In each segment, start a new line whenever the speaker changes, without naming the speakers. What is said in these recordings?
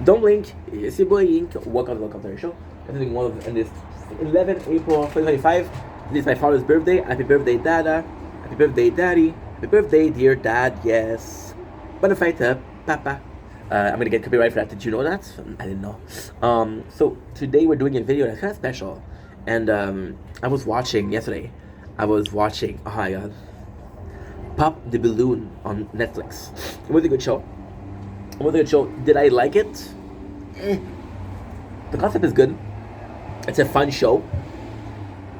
Don't blink. It's your boy Ink. Welcome to our show. I'm doing one of in this 11 April 2025. This is my father's birthday. Happy birthday, Dada. Happy birthday, Daddy. Happy birthday, dear Dad. Yes. Bonafide to Papa. I'm gonna get copyright for that. Did you know that? I didn't know. So today we're doing a video that's kind of special, and I was watching yesterday. Oh my god, Pop the Balloon on Netflix. It was a good show. Did I like it? The concept is good. It's a fun show.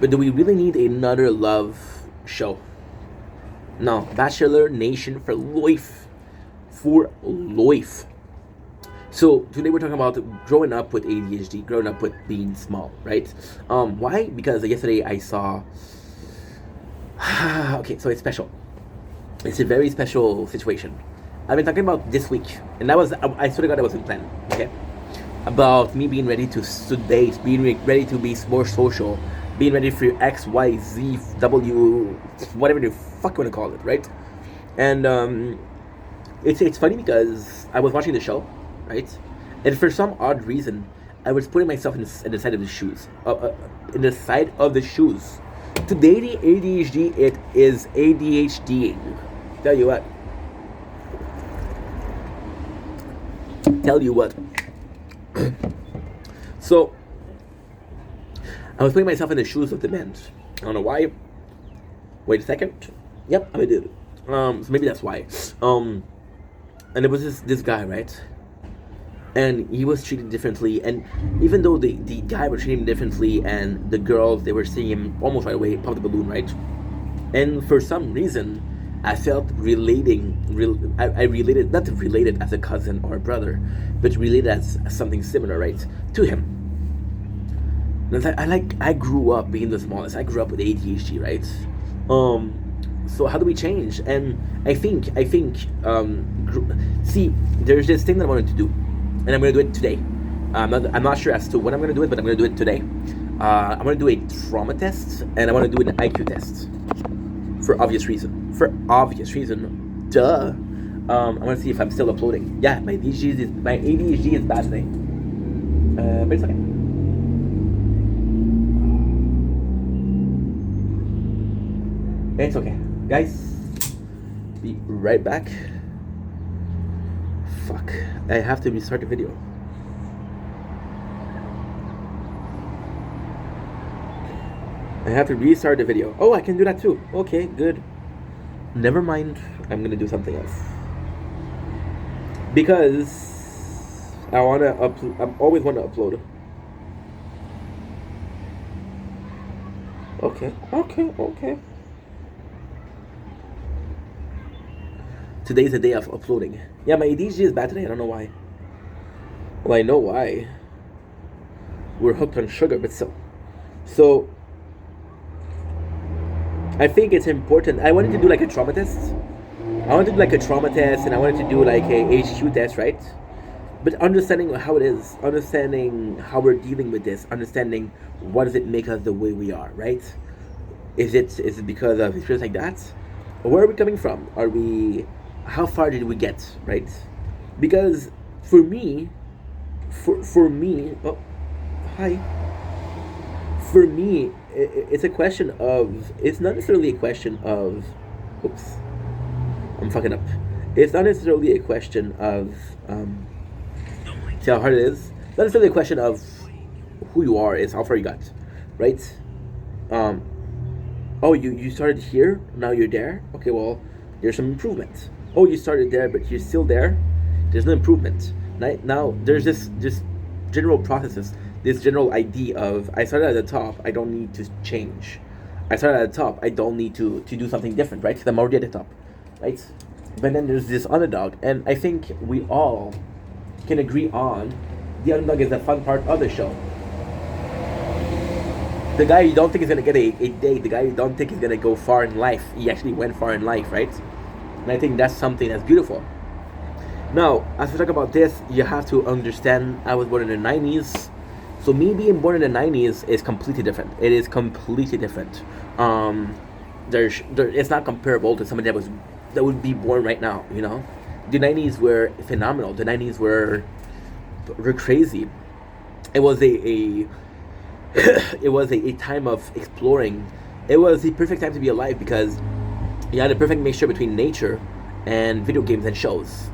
But do we really need another love show? No. Bachelor Nation for life. For life. So today we're talking about growing up with ADHD, growing up with being small, right? Why? Because yesterday I saw. Okay, so it's special. It's a very special situation. I've been talking about this week, and I swear to God, that wasn't planned. Okay, about me being ready to date, being ready to be more social, being ready for X, Y, Z, W, whatever the fuck you want to call it, right? And it's funny because I was watching the show, right? And for some odd reason, I was putting myself in the side of the shoes, in the side of the shoes. To dating ADHD, it is ADHDing. Tell you what. So I was putting myself in the shoes of the men. I don't know why. Wait a second. Yep, I did. So maybe that's why. And it was this guy, right? And he was treated differently, and even though the guy was treating him differently, and the girls, they were seeing him almost right away, pop the balloon, right? And for some reason, I felt I related, not related as a cousin or a brother, but related as something similar, right, to him. And I grew up being the smallest. I grew up with ADHD, right? So how do we change? And I think, see, there's this thing that I wanted to do, and I'm gonna do it today. I'm not sure as to when I'm gonna do it, but I'm gonna do it today. I'm gonna do a trauma test, and I want to do an IQ test. For obvious reason. Duh. I want to see if I'm still uploading. Yeah, my ADHD is bad today. Wait a second. It's okay, guys. Be right back. Fuck. I have to restart the video. Oh, I can do that too. Okay, good. Never mind. I'm gonna do something else. Because I always want to upload. Okay. Today's the day of uploading. Yeah, my ADHD is bad today. I don't know why. Well, I know why. We're hooked on sugar, but so I think it's important. I wanted to do like a trauma test. And I wanted to do like a HQ test, right? But understanding how it is, understanding how we're dealing with this, understanding what does it make us the way we are, right? Is it because of experience like that? Or where are we coming from? How far did we get, right? Because for me, oh, hi. For me, it's not necessarily a question of, oops, I'm fucking up. It's not necessarily a question of, see how hard it is? Not necessarily a question of who you are, it's how far you got, right? Oh, you started here, now you're there? Okay, well, there's some improvement. Oh, you started there, but you're still there? There's no improvement. Right? Now, there's this general processes, this general idea of, I started at the top, I don't need to change. I started at the top, I don't need to do something different, right? Because I'm already at the top, right? But then there's this underdog, and I think we all can agree on the underdog is the fun part of the show. The guy you don't think is going to get a date, the guy you don't think is going to go far in life, he actually went far in life, right? And I think that's something that's beautiful. Now, as we talk about this, you have to understand I was born in the 90s. So me being born in the 90s is completely different. It is completely different. It's not comparable to somebody that would be born right now, you know? The 90s were phenomenal. The 90s were were crazy. It was a it was a time of exploring. It was the perfect time to be alive because you had a perfect mixture between nature and video games and shows.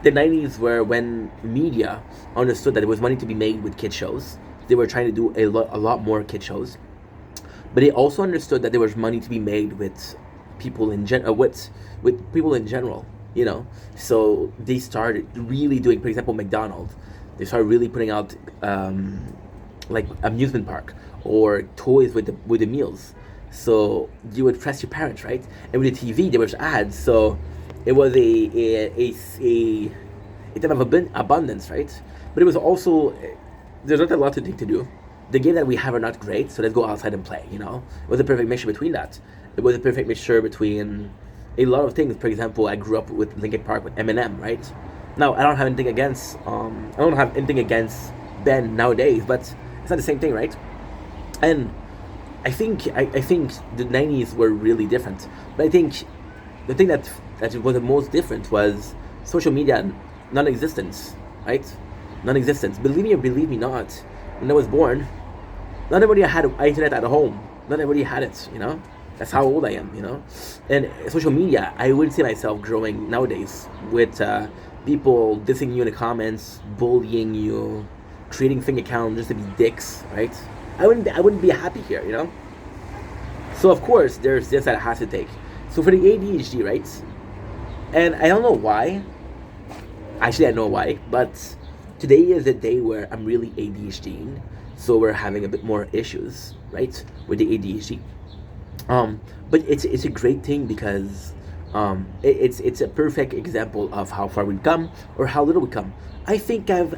The 90s were when media understood that there was money to be made with kid shows. They were trying to do a lot more kid shows, but they also understood that there was money to be made with people with people in general. You know, so they started really doing, for example, McDonald's. They started really putting out like amusement park or toys with the meals. So you would press your parents, right? And with the TV, there was ads. So it was a type of abundance, right? But it was also there's not a lot to do. The game that we have are not great, so let's go outside and play. You know, it was a perfect mixture between that. It was a perfect mixture between a lot of things. For example, I grew up with Linkin Park with Eminem, right? Now I don't have anything against Ben nowadays, but it's not the same thing, right? And I think the 90s were really different, but I think the thing that was the most different was social media non-existence, right? Non-existence. Believe me or believe me not, when I was born, not everybody had internet at home. Not everybody had it, you know. That's how old I am, you know. And social media, I wouldn't see myself growing nowadays with people dissing you in the comments, bullying you, creating fake accounts just to be dicks, right? I wouldn't be happy here, you know. So of course there's this that has to take. So for the ADHD, right? And I don't know why. Actually, I know why, but today is a day where I'm really ADHD, so we're having a bit more issues, right, with the ADHD. But it's a great thing because it's a perfect example of how far we've come or how little we come. I think I'm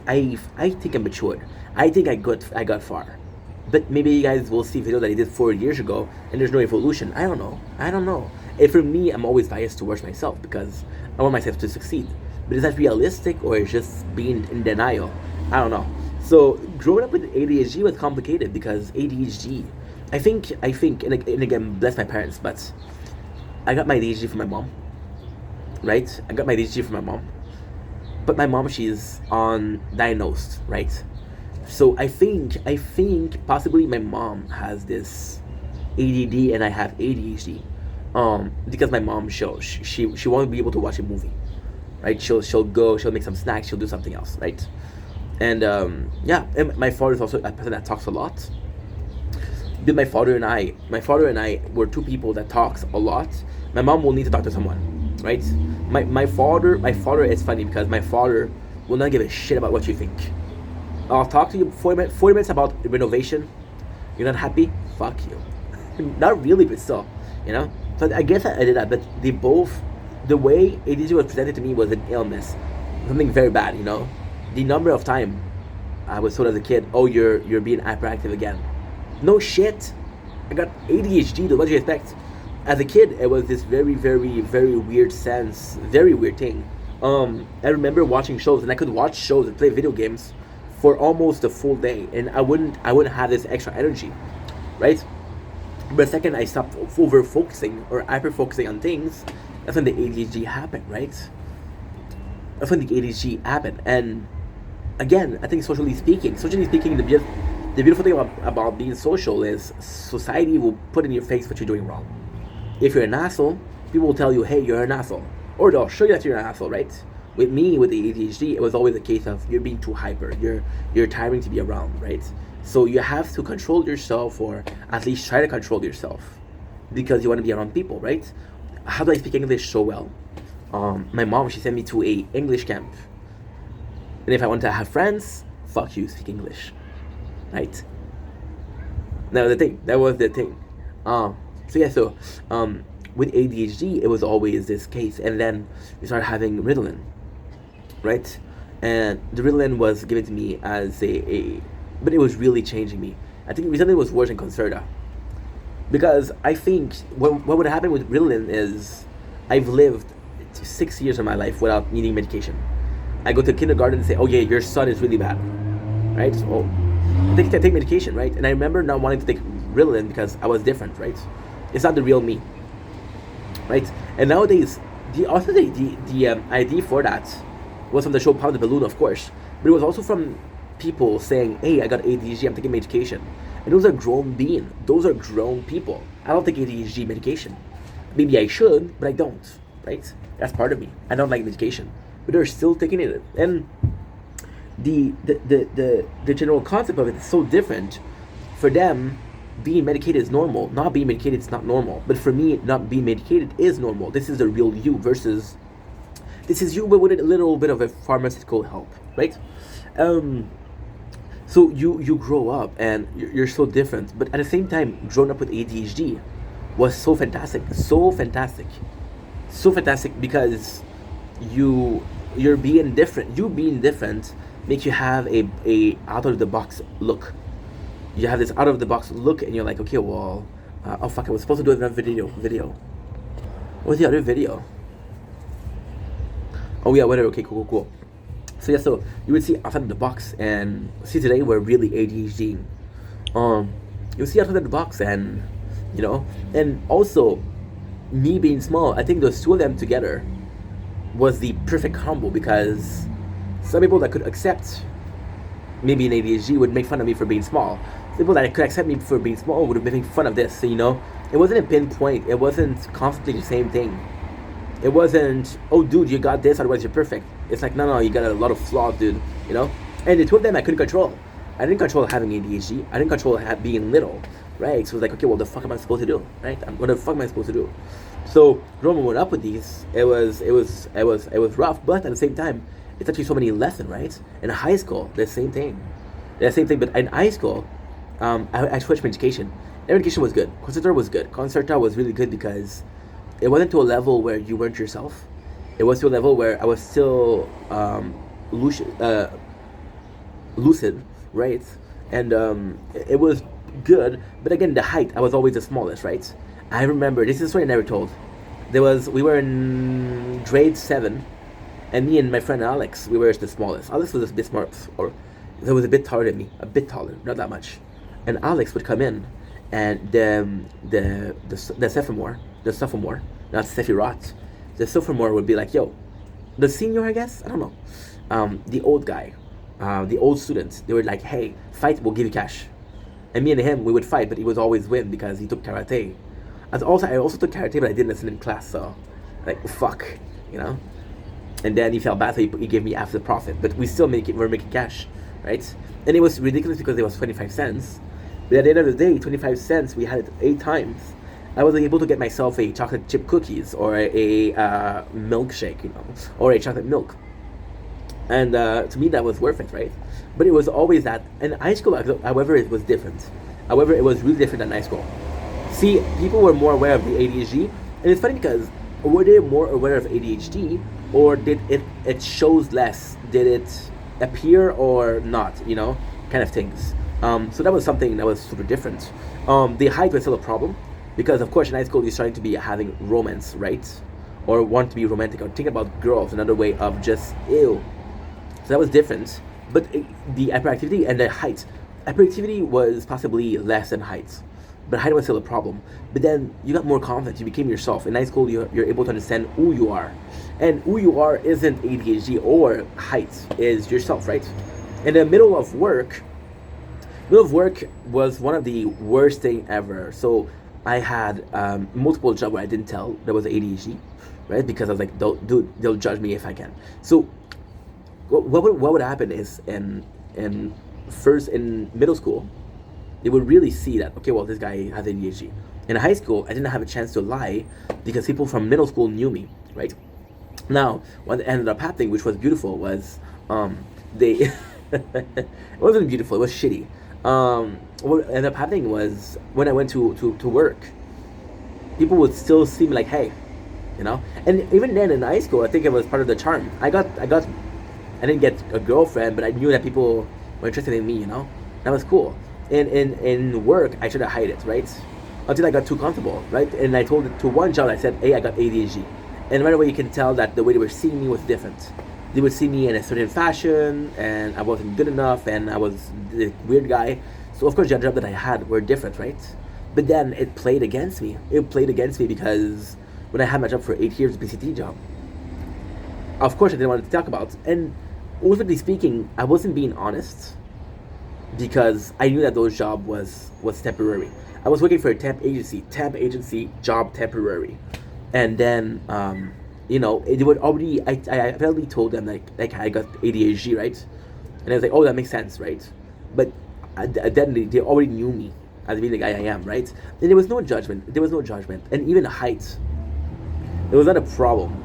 matured. I think I got far. But maybe you guys will see a video that I did 4 years ago and there's no evolution. I don't know. And for me, I'm always biased towards myself because I want myself to succeed. But is that realistic or is just being in denial? I don't know. So growing up with ADHD was complicated because ADHD, I think, and again, bless my parents, but I got my ADHD from my mom, right? I got my ADHD from my mom, but my mom, she's on diagnosed, right? So I think possibly my mom has this ADD and I have ADHD, because my mom she won't be able to watch a movie, right? She'll make some snacks, she'll do something else, right? And yeah, and my father is also a person that talks a lot. But my father and I were two people that talks a lot. My mom will need to talk to someone, right? My father is funny because my father will not give a shit about what you think. I'll talk to you 40 minutes about renovation. You're not happy? Fuck you. Not really, but still, you know. So I guess I did that, but the way ADHD was presented to me was an illness, something very bad, you know. The number of time I was told as a kid, "Oh, you're being hyperactive again." No shit. I got ADHD. What do you expect? As a kid, it was this very, very, very weird sense, very weird thing. I remember watching shows, and I could watch shows and play video games for almost a full day, and I wouldn't have this extra energy, right? But the second I stopped over focusing or hyper focusing on things, that's when the ADHD happened, right? That's when the ADHD happened, and again, I think socially speaking, the beautiful thing about being social is society will put in your face what you're doing wrong. If you're an asshole, people will tell you, "Hey, you're an asshole," or they'll show you that you're an asshole, right? With me, with the ADHD, it was always a case of you're being too hyper, you're tiring to be around, right? So you have to control yourself, or at least try to control yourself, because you want to be around people, right? How do I speak English so well? My mom, she sent me to a English camp, and if I wanted to have friends, fuck you, speak English, right? That was the thing. With ADHD, it was always this case, and then we started having Ritalin, right? And the Ritalin was given to me as but it was really changing me. I think Ritalin was worse than Concerta, because I think what would happen with Ritalin is I've lived 6 years of my life without needing medication. I go to kindergarten and say, "Oh yeah, your son is really bad," right? So I take medication, right? And I remember not wanting to take Ritalin because I was different, right? It's not the real me, right? And nowadays, the idea for that was from the show Pop the Balloon, of course. but it was also from people saying, "Hey, I got ADHD. I'm taking medication," and those are grown beings. Those are grown people. I don't take ADHD medication. Maybe I should, but I don't. Right? That's part of me. I don't like medication, but they're still taking it, and the general concept of it is so different. For them, being medicated is normal. Not being medicated is not normal. But for me, not being medicated is normal. This is the real you versus this is you, but with a little bit of a pharmaceutical help, right? So you grow up and you're so different, but at the same time, growing up with ADHD was so fantastic, so fantastic because you're being different. You being different makes you have a out of the box look. You have this out of the box look, and you're like, okay, well, oh fuck, I was supposed to do another video. What's the other video? Oh yeah, whatever. Okay, cool. So yeah, so you would see outside of the box, and see today we're really ADHD. You'll see outside of the box, and and also me being small. I think those two of them together was the perfect combo because some people that could accept maybe an ADHD would make fun of me for being small. People that could accept me for being small would have been making fun of this. So, it wasn't a pinpoint. It wasn't constantly the same thing. It wasn't, oh, dude, you got this, otherwise you're perfect. It's like, no, you got a lot of flaws, dude. And the two of them I couldn't control. I didn't control having ADHD. I didn't control being little, right? So it was like, okay, well, the fuck am I supposed to do, right? What the fuck am I supposed to do? So growing up with these, it was rough, but at the same time, it's actually so many lessons, right? In high school, the same thing. But in high school, I switched my education. Education was good. Concerta was good. Concerta was really good because it wasn't to a level where you weren't yourself. It was to a level where I was still lucid, right? And it was good. But again, the height, I was always the smallest, right? I remember, this is a story I never told. We were in grade 7, and me and my friend Alex, we were the smallest. Alex was a bit smart, or he was a bit taller than me, a bit taller, not that much. And Alex would come in, and the sophomore, not Sephiroth, the sophomore would be like, yo, the senior, I guess, I don't know, the old guy, the old students, they were like, hey, fight, we'll give you cash. And me and him, we would fight, but he would always win because he took karate. I also took karate, but I didn't listen in class, so like fuck, And then he felt bad, so he gave me half the profit. But we still we're making cash, right? And it was ridiculous because it was 25 cents. But at the end of the day, 25 cents, we had it 8 times. I was able to get myself a chocolate chip cookies or a milkshake, or a chocolate milk. And to me, that was worth it, right? But it was always that. In high school, however, it was different. However, it was really different than high school. See, people were more aware of the ADHD, and it's funny because were they more aware of ADHD, or did it shows less? Did it appear or not? Kind of things. So that was something that was super different. The height was still a problem because, of course, in high school you're starting to be having romance, right? Or want to be romantic or think about girls, another way of just ew. So that was different. But the hyperactivity and the height, hyperactivity was possibly less than height. But height was still a problem. But then you got more confident. You became yourself. In high school, you're able to understand who you are. And who you are isn't ADHD or height. Is yourself, right? In the middle of work was one of the worst thing ever. So I had multiple jobs where I didn't tell there was ADHD, right? Because I was like, they'll judge me if I can. So what would happen is in middle school, they would really see that, okay, well, this guy has ADHD. In high school, I didn't have a chance to lie because people from middle school knew me, right? Now, what ended up happening, which was beautiful, was they it wasn't beautiful, it was shitty. What ended up happening was when I went to work, people would still see me like, hey, and even then in high school, I think it was part of the charm. I didn't get a girlfriend, but I knew that people were interested in me, that was cool. In work, I tried to hide it, right? Until I got too comfortable, right? And I told it to one job, I said, hey, I got ADHD. And right away you can tell that the way they were seeing me was different. They would see me in a certain fashion, and I wasn't good enough, and I was the weird guy. So of course the job that I had were different, right? But then it played against me. It played against me because when I had my job for 8 years, the PCT job, of course I didn't want to talk about. And ultimately speaking, I wasn't being honest because I knew that those job was temporary. I was working for a temp agency job temporary, and then they would already. I apparently told them like I got ADHD, right, and I was like, oh, that makes sense, right, but then they already knew me as being the guy I am, right, and there was no judgment. And even height, it was not a problem.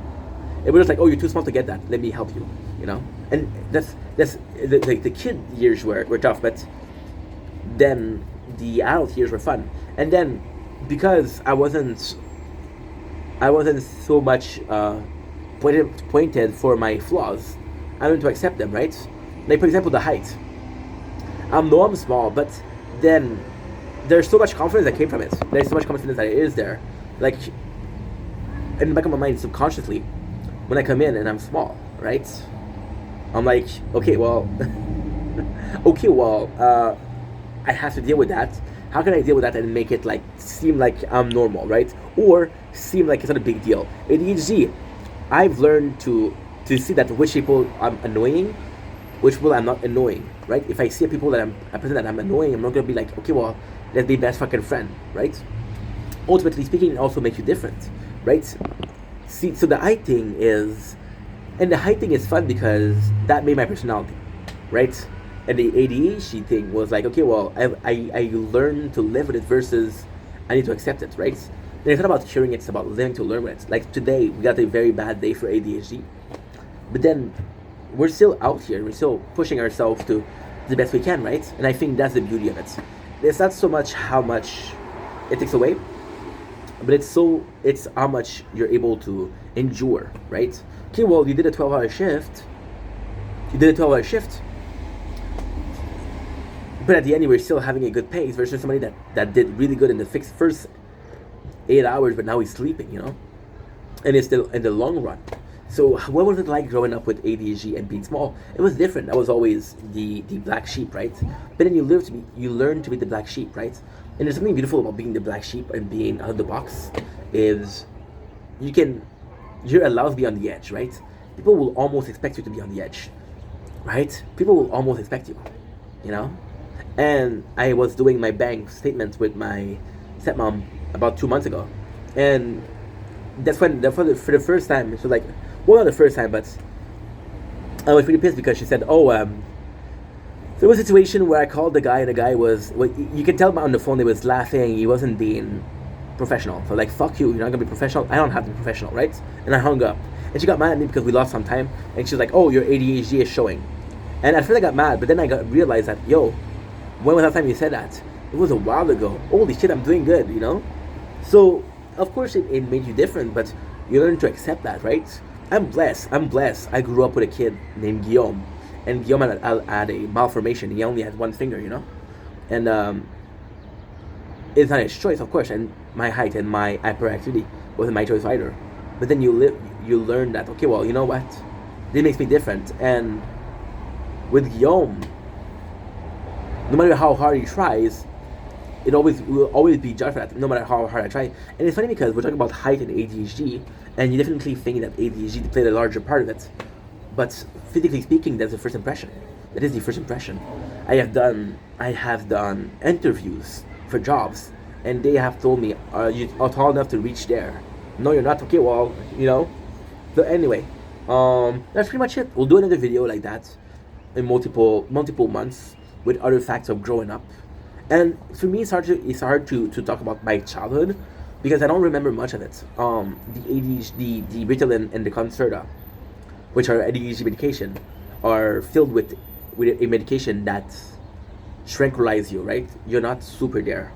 It was just like, oh, you're too small to get that. Let me help you, And that's the kid years were tough, but then the adult years were fun. And then because I wasn't so much pointed for my flaws, I learned to accept them, right? Like for example, the height. I know I'm small, but then there's so much confidence that came from it. There's so much confidence that it is there, like in the back of my mind subconsciously. When I come in and I'm small, right? I'm like, okay, well, I have to deal with that. How can I deal with that and make it like seem like I'm normal, right? Or seem like it's not a big deal. ADHD, I've learned to see that which people I'm annoying, which people I'm not annoying, right? If I see people that a person that I'm annoying, I'm not gonna be like, okay, well, let's be best fucking friend, right? Ultimately speaking, it also makes you different, right? See, so the height thing is fun because that made my personality, right? And the ADHD thing was like, okay, well, I learned to live with it versus I need to accept it, right? And it's not about curing it, it's about learning to learn with it. Like today, we got a very bad day for ADHD, but then we're still out here, we're still pushing ourselves to the best we can, right? And I think that's the beauty of it. It's not so much how much it takes away, but it's how much you're able to endure, right? Okay, well, you did a 12-hour shift, but at the end you were still having a good pace versus somebody that did really good in the first 8 hours, but now he's sleeping, and it's still in the long run. So what was it like growing up with ADHD and being small? It was different. That was always the black sheep, right? But then you learn to be the black sheep, right? And there's something beautiful about being the black sheep and being out of the box is you're allowed to be on the edge, right? People will almost expect you to be on the edge, right? People will almost expect you, And I was doing my bank statements with my stepmom about 2 months ago, and that's when for the first time, it was like, well, not the first time, but I was really pissed because she said, oh, there was a situation where I called the guy, and the guy was, well, you can tell on the phone he was laughing, he wasn't being professional. So like, fuck you, you're not gonna be professional, I don't have to be professional, right? And I hung up. And she got mad at me because we lost some time, and she's like, oh, your ADHD is showing. And at first I got mad, but then I realized that, yo, when was the last time you said that? It was a while ago. Holy shit, I'm doing good, So, of course it made you different, but you learn to accept that, right? I'm blessed. I grew up with a kid named Guillaume, and Guillaume had a malformation. He only had one finger, and it's not his choice, of course. And my height and my hyperactivity wasn't my choice either. But then you learn that, okay, well, you know what? This makes me different. And with Guillaume, no matter how hard he tries, it will always be judged for that, no matter how hard I try. And it's funny because we're talking about height and ADHD, and you definitely think that ADHD played a larger part of it. But physically speaking, that's the first impression. That is the first impression. I have done interviews for jobs, and they have told me, are you tall enough to reach there? No, you're not. Okay, well, So anyway, that's pretty much it. We'll do another video like that in multiple months with other facts of growing up. And for me, it's hard to talk about my childhood because I don't remember much of it. The ADHD, the Ritalin and the Concerta, which are ADHD medication, are filled with a medication that tranquilize you, right? You're not super there.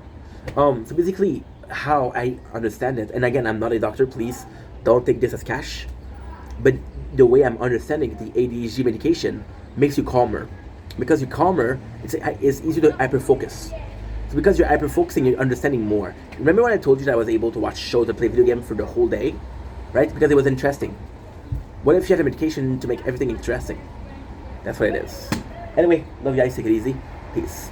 So basically, how I understand it, and again, I'm not a doctor, please don't take this as cash, but the way I'm understanding the ADHD medication makes you calmer. Because you're calmer, it's easier to hyper-focus. So because you're hyper-focusing, you're understanding more. Remember when I told you that I was able to watch shows and play video games for the whole day? Right? Because it was interesting. What if you had a medication to make everything interesting? That's what it is. Anyway, love you guys, take it easy. Peace.